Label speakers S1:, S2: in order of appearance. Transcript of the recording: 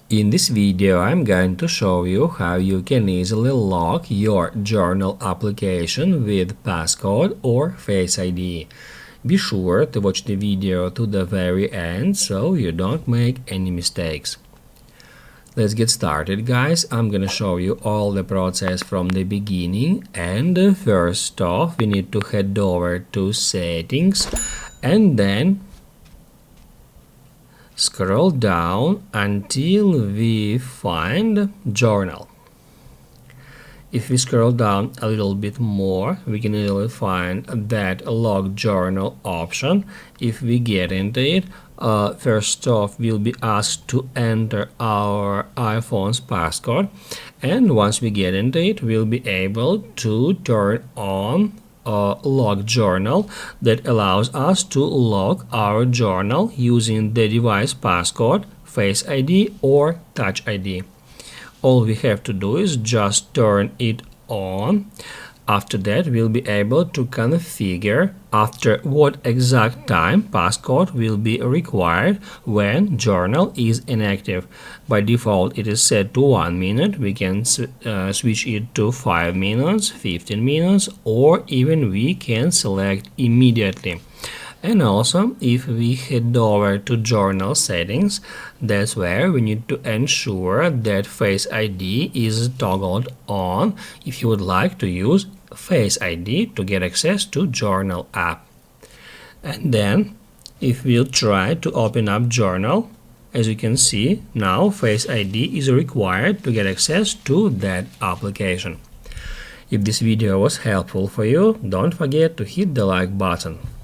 S1: In this video, I'm going to show you how you can easily lock your journal application with passcode or Face ID. Be sure to watch the video to the very end so you don't make any mistakes. Let's get started, guys. I'm gonna show you all the process from the beginning, and first off we need to head over to settings and then scroll down until we find journal. If we scroll down a little bit more, we can easily find that lock journal option. If we get into it, first off we'll be asked to enter our iPhone's passcode, and once we get into it, we'll be able to turn on lock journal that allows us to lock our journal using the device passcode, Face ID or Touch ID. All we have to do is just turn it on. After that, we'll be able to configure after what exact time passcode will be required when journal is inactive. By default, it is set to 1 minute. We can switch it to 5 minutes, 15 minutes, or even we can select immediately. And also, if we head over to journal settings, that's where we need to ensure that Face ID is toggled on if you would like to use Face ID to get access to journal app. And then if we'll try to open up journal, as you can see, now Face ID is required to get access to that application. If this video was helpful for you, don't forget to hit the like button.